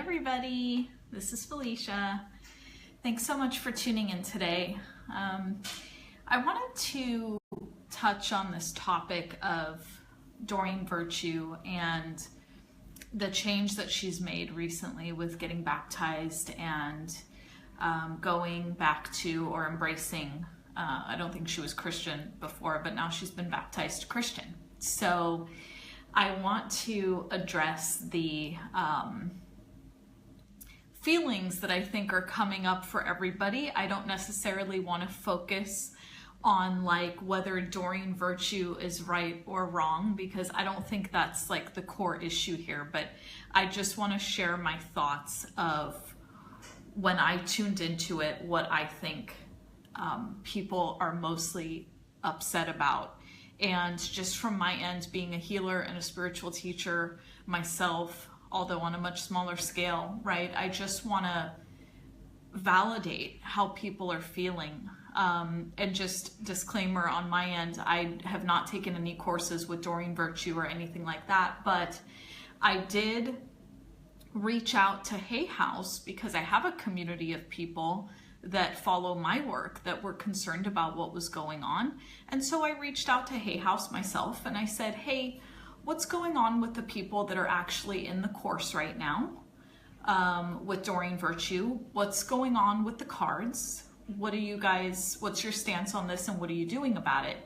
everybody, this is Felicia. Thanks so much for tuning in today. I wanted to touch on this topic of Doreen Virtue and the change that she's made recently with getting baptized and going back to or embracing, I don't think she was Christian before, but now she's been baptized Christian. So I want to address the feelings that I think are coming up for everybody. I don't necessarily want to focus on like whether Doreen Virtue is right or wrong, because I don't think that's like the core issue here, but I just want to share my thoughts of when I tuned into it, what I think people are mostly upset about. And just from my end, being a healer and a spiritual teacher myself, although on a much smaller scale, right? I just want to validate how people are feeling. And just disclaimer on my end, I have not taken any courses with Doreen Virtue or anything like that, but I did reach out to Hay House because I have a community of people that follow my work that were concerned about what was going on. And so I reached out to Hay House myself and I said, hey, what's going on with the people that are actually in the course right now with Doreen Virtue? What's going on with the cards? What are you guys, what's your stance on this and what are you doing about it?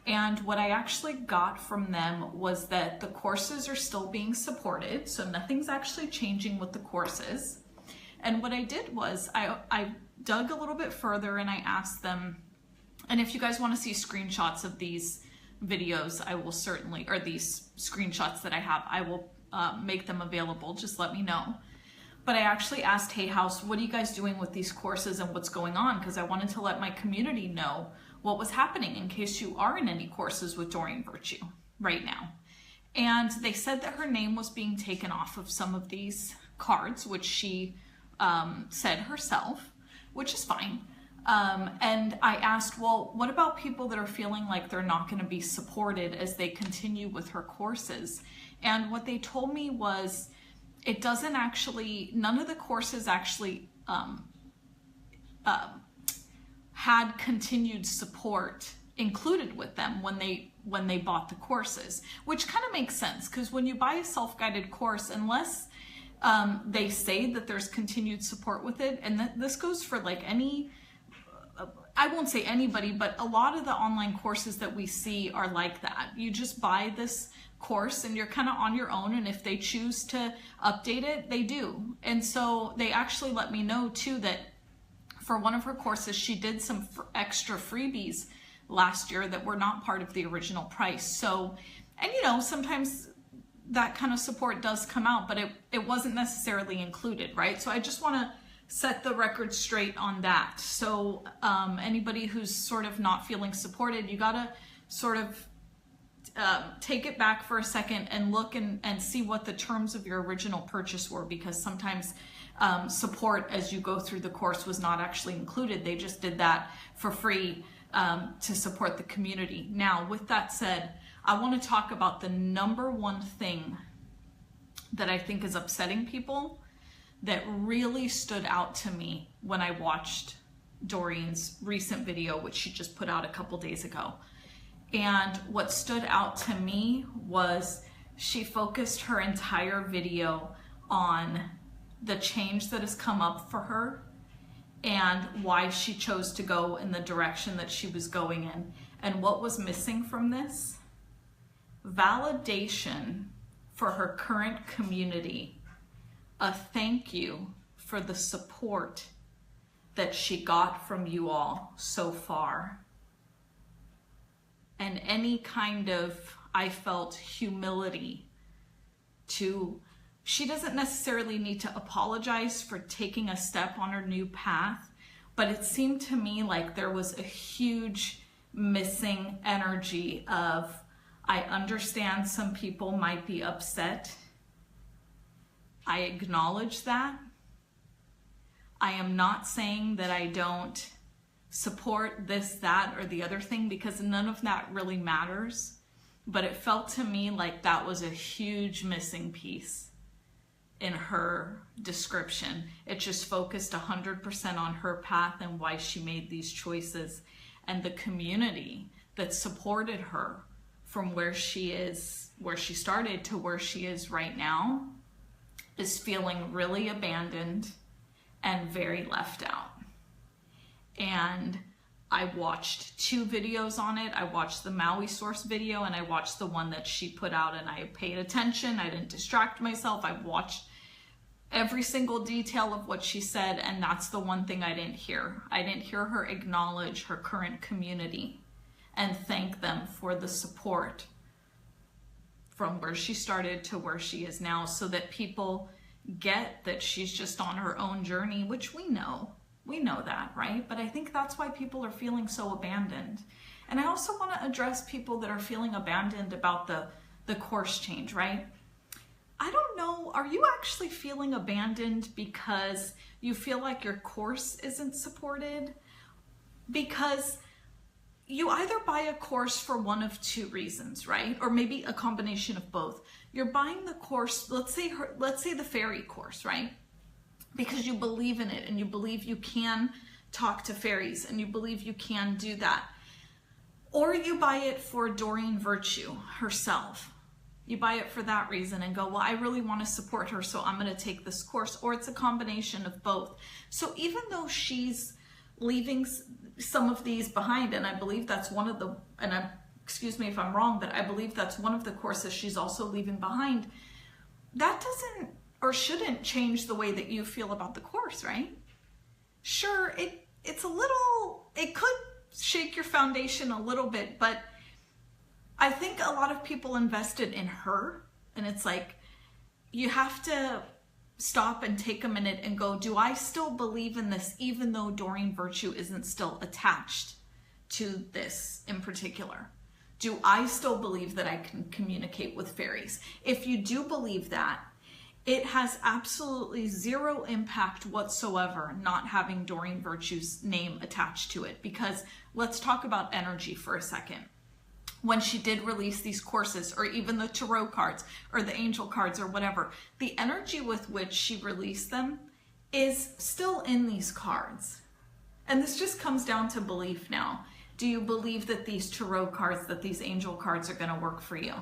And what I actually got from them was that the courses are still being supported, so nothing's actually changing with the courses. And what I did was I dug a little bit further and I asked them, and if you guys want to see screenshots of these videos, I will certainly, or these screenshots that I have, I will make them available, just let me know. But I actually asked Hay House, what are you guys doing with these courses and what's going on? Because I wanted to let my community know what was happening in case you are in any courses with Doreen Virtue right now. And they said that her name was being taken off of some of these cards, which she said herself, which is fine. And I asked, well, what about people that are feeling like they're not going to be supported as they continue with her courses? And what they told me was, it doesn't actually, none of the courses actually had continued support included with them when they bought the courses, which kind of makes sense, because when you buy a self-guided course, unless they say that there's continued support with it, and this goes for like any, I won't say anybody, but a lot of the online courses that we see are like that. You just buy this course and you're kind of on your own, and if they choose to update it, they do. And so they actually let me know too that for one of her courses, she did some extra freebies last year that were not part of the original price. So, and you know, sometimes that kind of support does come out, but it wasn't necessarily included, right? So I just want to set the record straight on that. So anybody who's sort of not feeling supported, you gotta sort of take it back for a second and look and see what the terms of your original purchase were, because sometimes support as you go through the course was not actually included. They just did that for free to support the community. Now, with that said, I want to talk about the number one thing that I think is upsetting people that really stood out to me when I watched Doreen's recent video, which she just put out a couple days ago. And what stood out to me was she focused her entire video on the change that has come up for her and why she chose to go in the direction that she was going in. And what was missing from this? Validation for her current community, a thank you for the support that she got from you all so far, and any kind of, I felt, humility to, she doesn't necessarily need to apologize for taking a step on her new path, but it seemed to me like there was a huge missing energy of, I understand some people might be upset. I acknowledge that. I am not saying that I don't support this, that, or the other thing, because none of that really matters. But it felt to me like that was a huge missing piece. in her description. It just focused 100% on her path and why she made these choices, and the community that supported her from where she is, where she started to where she is right now, is feeling really abandoned and very left out. And I watched 2 videos on it. I watched the Maui source video and I watched the one that she put out, and I paid attention. I didn't distract myself. I watched every single detail of what she said, and that's the one thing I didn't hear. I didn't hear her acknowledge her current community and thank them for the support from where she started to where she is now, so that people get that she's just on her own journey, which we know that, right? But I think that's why people are feeling so abandoned. And I also want to address people that are feeling abandoned about the course change, right? I don't know, are you actually feeling abandoned because you feel like your course isn't supported? Because you either buy a course for one of 2 reasons, right? Or maybe a combination of both. You're buying the course, let's say the fairy course, right? Because you believe in it and you believe you can talk to fairies and you believe you can do that. Or you buy it for Doreen Virtue herself. You buy it for that reason and go, well, I really want to support her, so I'm going to take this course. Or it's a combination of both. So even though she's leaving some of these behind, and I believe that's one of the, and excuse me if I'm wrong, but I believe that's one of the courses she's also leaving behind, that doesn't or shouldn't change the way that you feel about the course, right? Sure, it's a little, it could shake your foundation a little bit, but I think a lot of people invested in her, and it's like, you have to stop and take a minute and go, do I still believe in this, even though Doreen Virtue isn't still attached to this in particular? Do I still believe that I can communicate with fairies? If you do believe that, it has absolutely 0 impact whatsoever not having Doreen Virtue's name attached to it, because let's talk about energy for a second. When she did release these courses, or even the tarot cards or the angel cards or whatever, the energy with which she released them is still in these cards. And this just comes down to belief now. Do you believe that these tarot cards, that these angel cards are going to work for you?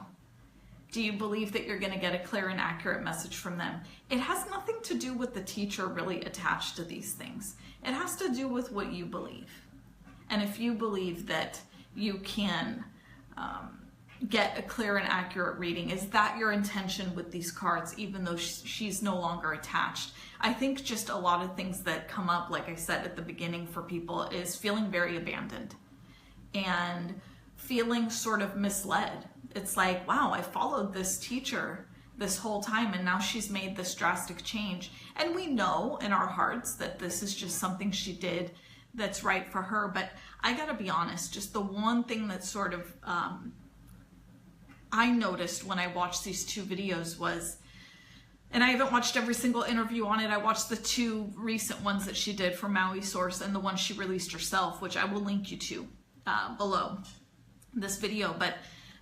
Do you believe that you're going to get a clear and accurate message from them? It has nothing to do with the teacher really attached to these things. It has to do with what you believe. And if you believe that you can get a clear and accurate reading, is that your intention with these cards, even though she's no longer attached? I think just a lot of things that come up, like I said at the beginning for people, is feeling very abandoned and feeling sort of misled. It's like, wow, I followed this teacher this whole time and now she's made this drastic change. And we know in our hearts that this is just something she did that's right for her. But I gotta be honest, just the one thing that sort of I noticed when I watched these 2 videos was, and I haven't watched every single interview on it, I watched the 2 recent ones that she did for Maui Source and the one she released herself, which I will link you to below this video. But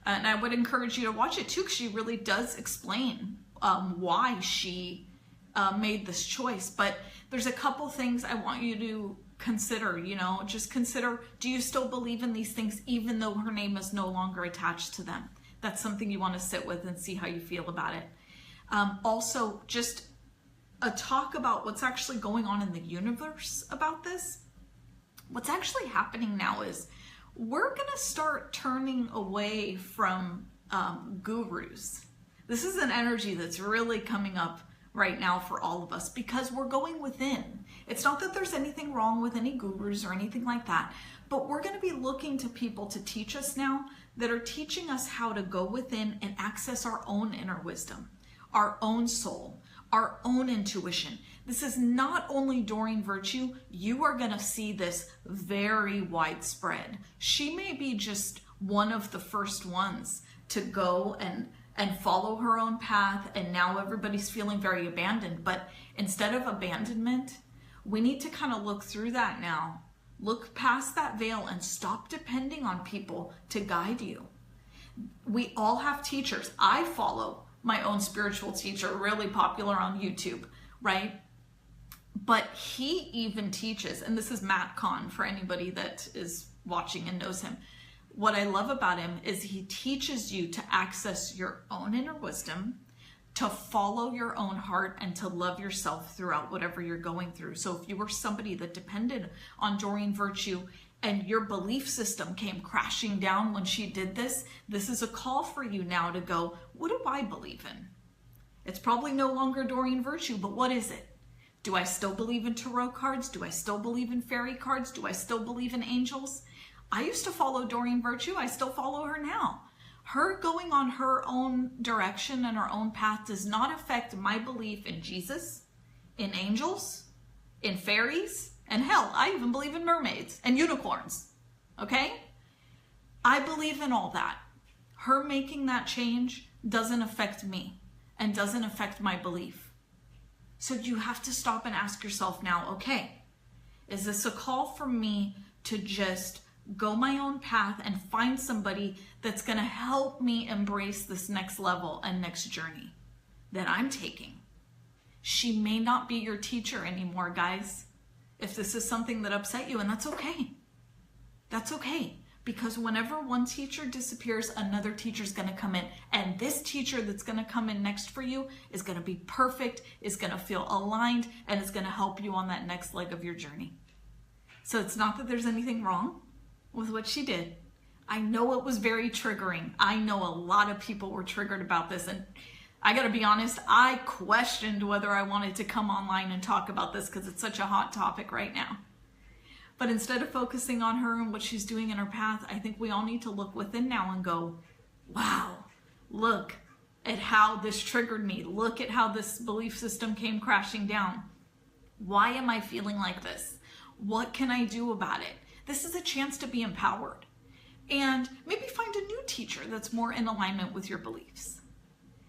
and I would encourage you to watch it too, because she really does explain why she made this choice. But there's a couple things I want you to consider, you know, just consider, do you still believe in these things even though her name is no longer attached to them? That's something you want to sit with and see how you feel about it. Also, just a talk about what's actually going on in the universe about this. What's actually happening now is we're going to start turning away from gurus. This is an energy that's really coming up right now for all of us because we're going within. It's not that there's anything wrong with any gurus or anything like that, but we're going to be looking to people to teach us now that are teaching us how to go within and access our own inner wisdom, our own soul, our own intuition. This is not only Doreen Virtue, you are going to see this very widespread. She may be just one of the first ones to go and follow her own path, and now everybody's feeling very abandoned. But instead of abandonment, we need to kind of look through that now. Look past that veil and stop depending on people to guide you. We all have teachers. I follow my own spiritual teacher, really popular on YouTube, right? But he even teaches, and this is Matt Kahn for anybody that is watching and knows him. What I love about him is he teaches you to access your own inner wisdom, to follow your own heart, and to love yourself throughout whatever you're going through. So if you were somebody that depended on Doreen Virtue and your belief system came crashing down when she did this, this is a call for you now to go, what do I believe in? It's probably no longer Doreen Virtue, but what is it? Do I still believe in tarot cards? Do I still believe in fairy cards? Do I still believe in angels? I used to follow Doreen Virtue. I still follow her now. Her going on her own direction and her own path does not affect my belief in Jesus, in angels, in fairies, and hell, I even believe in mermaids and unicorns, okay? I believe in all that. Her making that change doesn't affect me and doesn't affect my belief. So you have to stop and ask yourself now, okay, is this a call for me to just go my own path and find somebody that's going to help me embrace this next level and next journey that I'm taking? She may not be your teacher anymore, guys. If this is something that upset you, and that's okay. That's okay. Because whenever one teacher disappears, another teacher is going to come in. And this teacher that's going to come in next for you is going to be perfect, is going to feel aligned, and is going to help you on that next leg of your journey. So it's not that there's anything wrong with what she did. I know it was very triggering. I know a lot of people were triggered about this. And I got to be honest, I questioned whether I wanted to come online and talk about this because it's such a hot topic right now. But instead of focusing on her and what she's doing in her path, I think we all need to look within now and go, wow, look at how this triggered me. Look at how this belief system came crashing down. Why am I feeling like this? What can I do about it? This is a chance to be empowered. And maybe find a new teacher that's more in alignment with your beliefs.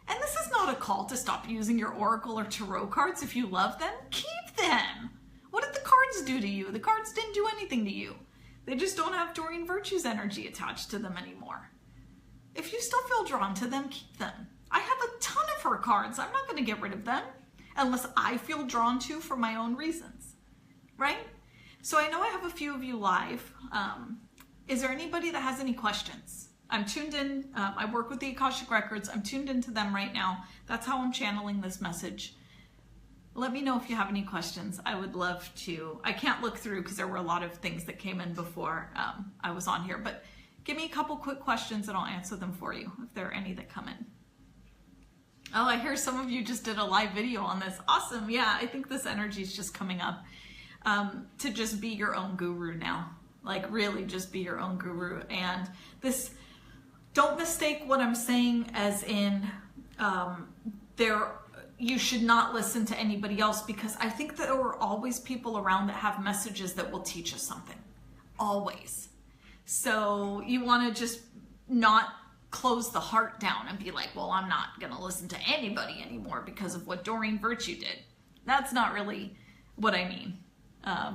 And this is not a call to stop using your oracle or tarot cards. If you love them, keep them. What did the cards do to you? The cards didn't do anything to you. They just don't have Doreen Virtue's energy attached to them anymore. If you still feel drawn to them, keep them. I have a ton of her cards. I'm not going to get rid of them unless I feel drawn to for my own reasons, right? So I know I have a few of you live. Is there anybody that has any questions? I'm tuned in. I work with the Akashic Records. I'm tuned into them right now. That's how I'm channeling this message. Let me know if you have any questions. I would love to. I can't look through because there were a lot of things that came in before I was on here, but give me a couple quick questions and I'll answer them for you if there are any that come in. Oh, I hear some of you just did a live video on this. Awesome. Yeah, I think this energy is just coming up to just be your own guru now. Like really just be your own guru. And this, don't mistake what I'm saying as in you should not listen to anybody else, because I think that there are always people around that have messages that will teach us something. Always. So you want to just not close the heart down and be like, well, I'm not going to listen to anybody anymore because of what Doreen Virtue did. That's not really what I mean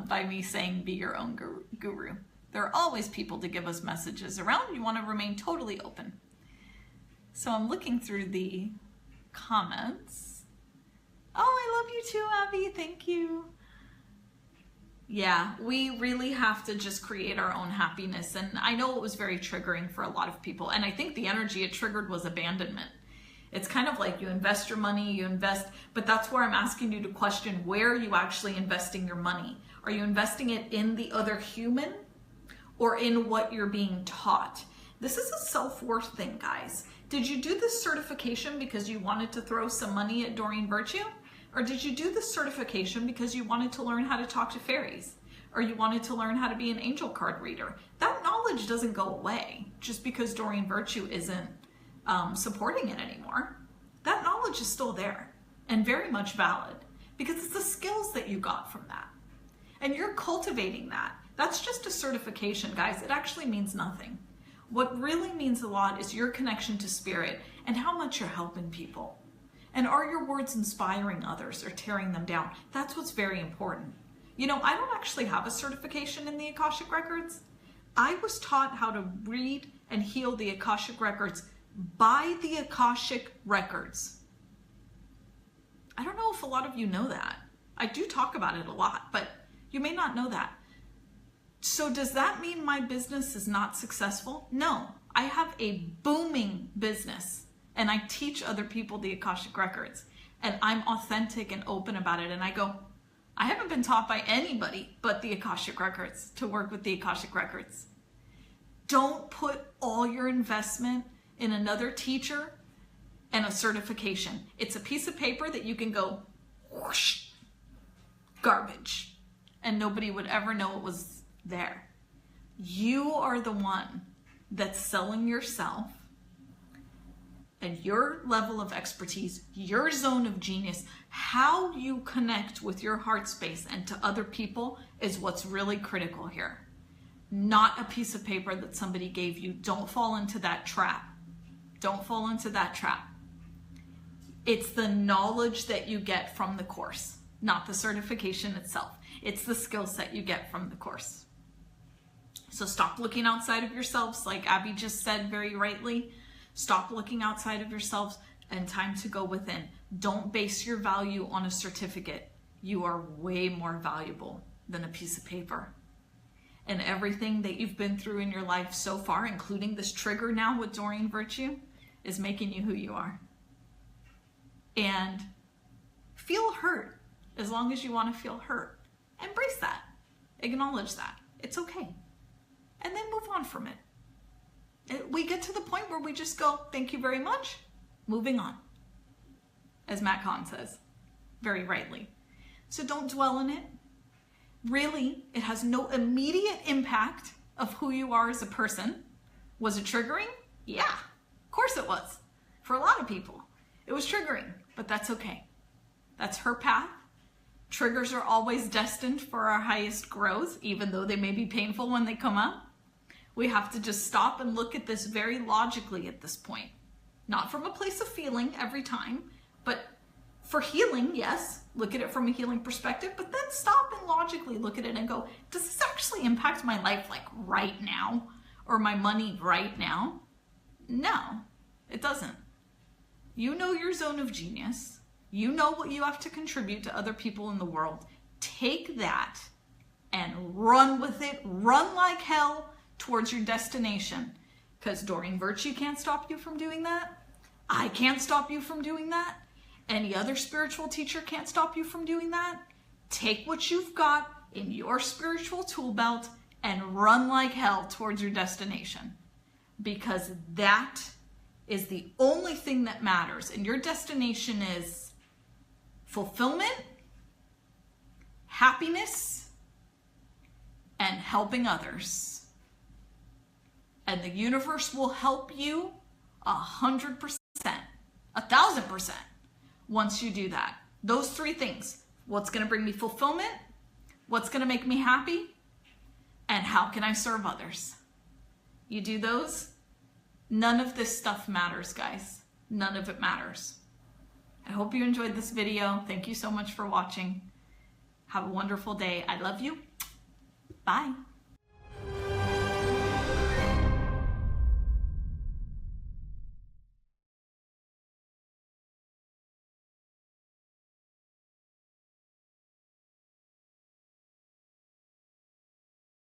by me saying be your own guru. There are always people to give us messages around. You want to remain totally open. So I'm looking through the comments. Oh, I love you too, Abby. Thank you. Yeah, we really have to just create our own happiness. And I know it was very triggering for a lot of people. And I think the energy it triggered was abandonment. It's kind of like you invest your money, you invest, but that's where I'm asking you to question, where are you actually investing your money? Are you investing it in the other human or in what you're being taught? This is a self-worth thing, guys. Did you do this certification because you wanted to throw some money at Doreen Virtue? Or did you do this certification because you wanted to learn how to talk to fairies? Or you wanted to learn how to be an angel card reader? That knowledge doesn't go away just because Doreen Virtue isn't supporting it anymore. That knowledge is still there and very much valid because it's the skills that you got from that. And you're cultivating that. That's just a certification, guys. It actually means nothing. What really means a lot is your connection to spirit and how much you're helping people. And are your words inspiring others or tearing them down? That's what's very important. You know, I don't actually have a certification in the Akashic Records. I was taught how to read and heal the Akashic Records by the Akashic Records. I don't know if a lot of you know that. I do talk about it a lot, but you may not know that. So does that mean my business is not successful? No, I have a booming business and I teach other people the Akashic Records and I'm authentic and open about it. And I go, I haven't been taught by anybody but the Akashic Records to work with the Akashic Records. Don't put all your investment in another teacher and a certification. It's a piece of paper that you can go, whoosh, garbage, and nobody would ever know it was there. You are the one that's selling yourself and your level of expertise, your zone of genius. How you connect with your heart space and to other people is what's really critical here. Not a piece of paper that somebody gave you. Don't fall into that trap. Don't fall into that trap. It's the knowledge that you get from the course, not the certification itself. It's the skill set you get from the course. So stop looking outside of yourselves, like Abby just said very rightly. Stop looking outside of yourselves and time to go within. Don't base your value on a certificate. You are way more valuable than a piece of paper. And everything that you've been through in your life so far, including this trigger now with Doreen Virtue, is making you who you are. And feel hurt as long as you want to feel hurt. Embrace that. Acknowledge that. It's okay. And then move on from it. We get to the point where we just go, thank you very much, moving on. As Matt Kahn says, very rightly. So don't dwell in it. Really, it has no immediate impact of who you are as a person. Was it triggering? Yeah, of course it was. For a lot of people, it was triggering, but that's okay. That's her path. Triggers are always destined for our highest growth, even though they may be painful when they come up. We have to just stop and look at this very logically at this point. Not from a place of feeling every time, but for healing, yes, look at it from a healing perspective, but then stop and logically look at it and go, does this actually impact my life like right now? Or my money right now? No, it doesn't. You know your zone of genius. You know what you have to contribute to other people in the world. Take that and run with it. Run like hell towards your destination. Because Doreen Virtue can't stop you from doing that. I can't stop you from doing that. Any other spiritual teacher can't stop you from doing that. Take what you've got in your spiritual tool belt and run like hell towards your destination. Because that is the only thing that matters. And your destination is fulfillment, happiness, and helping others. And the universe will help you 100%, 1,000% once you do that. Those three things. What's going to bring me fulfillment? What's going to make me happy? And how can I serve others? You do those? None of this stuff matters, guys. None of it matters. I hope you enjoyed this video. Thank you so much for watching. Have a wonderful day. I love you. Bye.